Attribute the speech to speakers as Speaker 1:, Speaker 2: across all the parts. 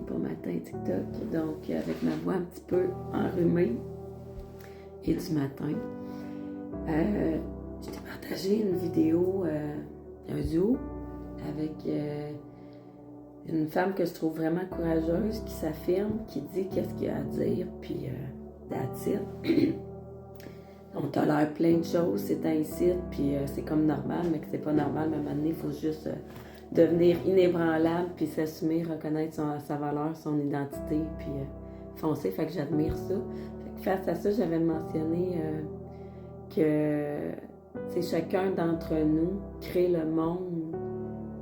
Speaker 1: bon matin TikTok, donc avec ma voix un petit peu enrhumée et du matin. Je t'ai partagé une vidéo, un duo avec une femme que je trouve vraiment courageuse, qui s'affirme, qui dit qu'est-ce qu'il y a à dire, puis that's it. On tolère plein de choses, c'est ainsi, puis c'est comme normal, mais que c'est pas normal, mais à un moment donné, il faut juste devenir inébranlable, puis s'assumer, reconnaître sa valeur, son identité, puis foncer, fait que j'admire ça. Fait que face à ça, j'avais mentionné que chacun d'entre nous crée le monde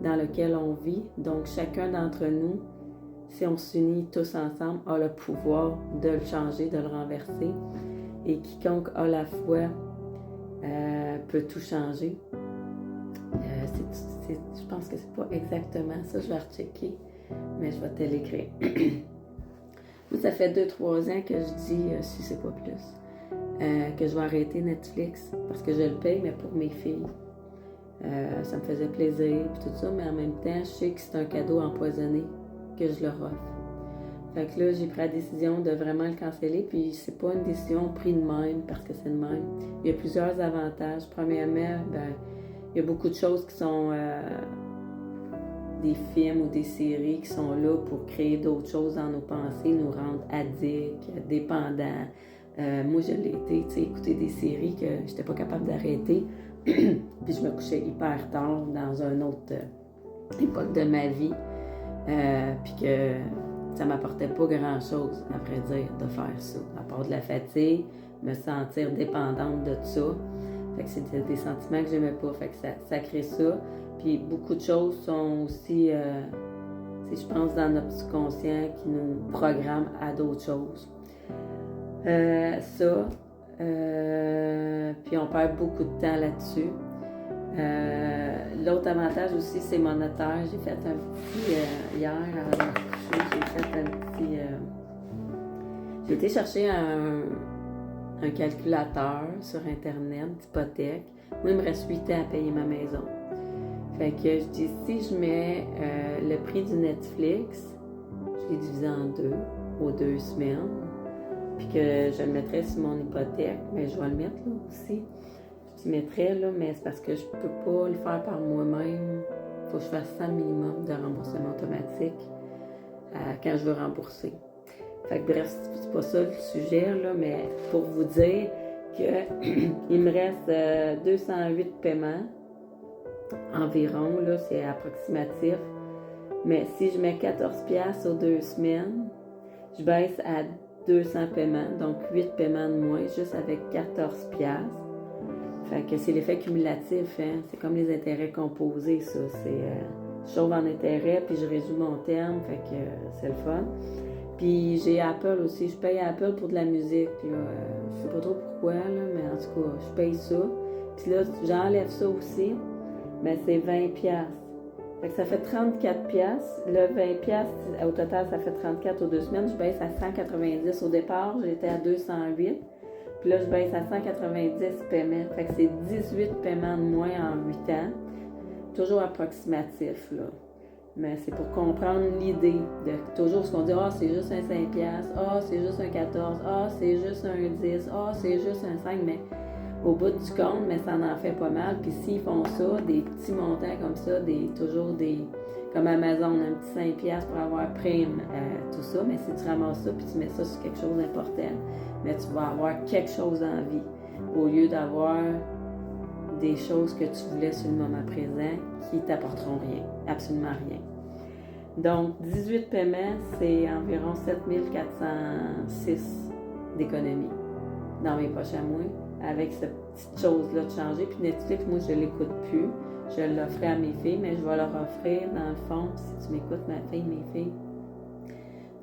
Speaker 1: dans lequel on vit, donc chacun d'entre nous, si on s'unit tous ensemble, a le pouvoir de le changer, de le renverser. Et quiconque a la foi peut tout changer. Je pense que c'est pas exactement ça, je vais rechecker, mais je vais te l'écrire. Moi, ça fait 2-3 ans que je dis, si c'est pas plus, que je vais arrêter Netflix parce que je le paye, mais pour mes filles. Ça me faisait plaisir et tout ça, mais en même temps, je sais que c'est un cadeau empoisonné que je leur offre. Fait que là, j'ai pris la décision de vraiment le canceller, puis c'est pas une décision prise de même, parce que c'est de même. Il y a plusieurs avantages. Premièrement, il y a beaucoup de choses qui sont des films ou des séries qui sont là pour créer d'autres choses dans nos pensées, nous rendre addicts, dépendants. Moi, je l'ai été, tu sais, écouter des séries que j'étais pas capable d'arrêter, puis je me couchais hyper tard dans une autre époque de ma vie, puis que ça m'apportait pas grand-chose, à vrai dire, de faire ça. À part de la fatigue, me sentir dépendante de ça. Fait que c'était des sentiments que j'aimais pas. Fait que ça crée ça. Puis beaucoup de choses sont aussi, je pense, dans notre subconscient qui nous programme à d'autres choses. Puis on perd beaucoup de temps là-dessus. L'autre avantage aussi, c'est monétaire. J'ai fait un petit, hier, avant de me coucher, j'ai fait un petit... j'ai été chercher un calculateur sur Internet d'hypothèque. Moi, il me reste 8 ans à payer ma maison. Fait que je dis, si je mets le prix du Netflix, je l'ai divisé en deux, aux 2 semaines, puis que je le mettrais sur mon hypothèque, mais je vais le mettre là aussi. Je mettrais là, mais c'est parce que je peux pas le faire par moi-même. Il faut que je fasse 100 minimum de remboursement automatique quand je veux rembourser. Fait que bref, c'est pas ça le sujet, là, mais pour vous dire qu'il me reste 208 paiements environ, là, c'est approximatif. Mais si je mets 14$ aux 2 semaines, je baisse à 200 paiements, donc 8 paiements de moins, juste avec 14$. Fait que c'est l'effet cumulatif, hein? C'est comme les intérêts composés, ça. Je sauve en intérêt, puis je réduis mon terme, fait que c'est le fun. Puis j'ai Apple aussi, je paye Apple pour de la musique, là. Je sais pas trop pourquoi, là, mais en tout cas, je paye ça. Puis là, j'enlève ça aussi, mais c'est 20$. Fait que ça fait 34$. Le 20$, au total, ça fait 34$ aux 2 semaines. Je baisse à 190$. Au départ, j'étais à 208$. Puis là, je baisse à 190 paiements. Fait que c'est 18 paiements de moins en 8 ans. Toujours approximatif, là. Mais c'est pour comprendre l'idée de toujours ce qu'on dit. Ah, c'est juste un 5$. Ah, c'est juste un 14$. Ah, c'est juste un 10$. Ah, c'est juste un 5$. Mais au bout du compte, mais ça en fait pas mal. Puis s'ils font ça, des petits montants comme ça, toujours des... Comme Amazon, un petit 5$ pour avoir prime, tout ça. Mais si tu ramasses ça puis tu mets ça sur quelque chose d'important, mais tu vas avoir quelque chose en vie au lieu d'avoir des choses que tu voulais sur le moment présent qui t'apporteront rien, absolument rien. Donc, 18 paiements, c'est environ 7406 d'économie dans mes poches à moi, avec cette petite chose-là de changer. Puis Netflix, moi, je ne l'écoute plus. Je l'offrais à mes filles, mais je vais leur offrir, dans le fond, si tu m'écoutes, ma fille, mes filles.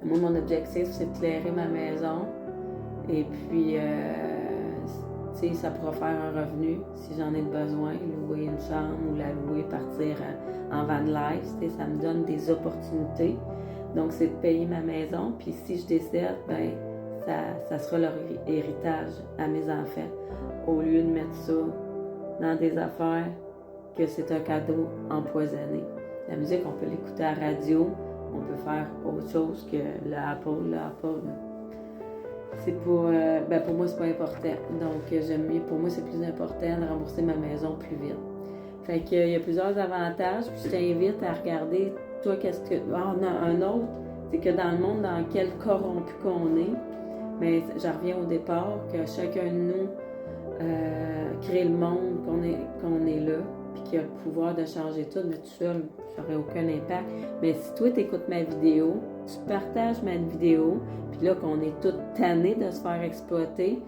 Speaker 1: Moi, mon objectif, c'est de clairer ma maison. Et puis, tu sais, ça pourra faire un revenu si j'en ai besoin, louer une chambre ou la louer, partir en van life. Tu sais, ça me donne des opportunités. Donc, c'est de payer ma maison. Puis, si je décède, ben ça sera leur héritage à mes enfants. Au lieu de mettre ça dans des affaires que c'est un cadeau empoisonné. La musique, on peut l'écouter à la radio, on peut faire autre chose que l'Apple. C'est pas, pour moi, c'est pas important. Donc, j'aime mieux, pour moi, c'est plus important de rembourser ma maison plus vite. Fait qu'il y a plusieurs avantages, puis je t'invite à regarder, toi, qu'est-ce que... Ah, non, un autre, c'est que dans le monde dans lequel corrompu qu'on est, mais j'en reviens au départ, que chacun de nous crée le monde qu'on est là, puis qu'il a le pouvoir de changer tout, mais tout seul, ça n'aurait aucun impact. Mais si toi, tu écoutes ma vidéo, tu partages ma vidéo, puis là, qu'on est tous tannés de se faire exploiter,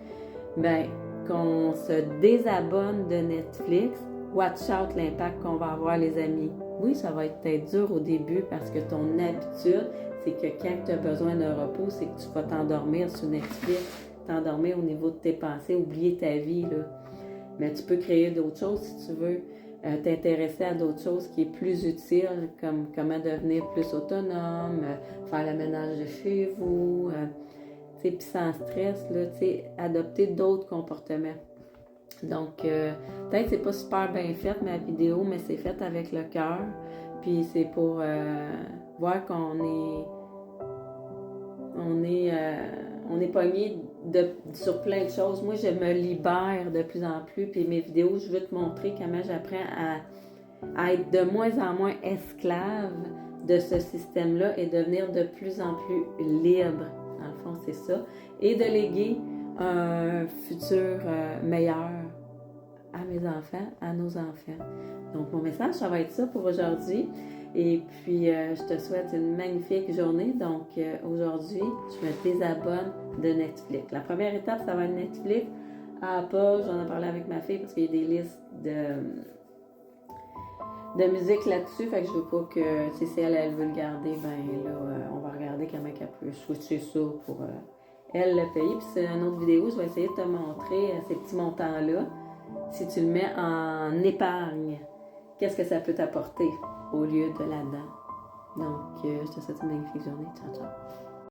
Speaker 1: ben qu'on se désabonne de Netflix, watch out l'impact qu'on va avoir, les amis. Oui, ça va être peut-être dur au début parce que ton habitude, c'est que quand tu as besoin de repos, c'est que tu vas t'endormir sur Netflix, t'endormir au niveau de tes pensées, oublier ta vie, là. Mais tu peux créer d'autres choses si tu veux, t'intéresser à d'autres choses qui est plus utiles, comme comment devenir plus autonome, faire le ménage de chez vous, puis sans stress, là, adopter d'autres comportements. Donc, peut-être que c'est pas super bien fait, ma vidéo, mais c'est fait avec le cœur. Puis c'est pour voir qu'on est pogné sur plein de choses. Moi, je me libère de plus en plus. Puis mes vidéos, je veux te montrer comment j'apprends à être de moins en moins esclave de ce système-là et devenir de plus en plus libre. Dans le fond, c'est ça. Et de léguer un futur meilleur à mes enfants, à nos enfants. Donc, mon message, ça va être ça pour aujourd'hui. Et puis, je te souhaite une magnifique journée. Donc, aujourd'hui, je me désabonne de Netflix. La première étape, ça va être Netflix. Apple, j'en ai parlé avec ma fille parce qu'il y a des listes de musique là-dessus. Fait que je veux pas que, si elle veut le garder, ben là, on va regarder comment elle peut switcher ça pour elle le payer. Puis c'est une autre vidéo, je vais essayer de te montrer ces petits montants-là. Si tu le mets en épargne, qu'est-ce que ça peut t'apporter au lieu de là-dedans? Donc, je te souhaite une magnifique journée. Ciao, ciao.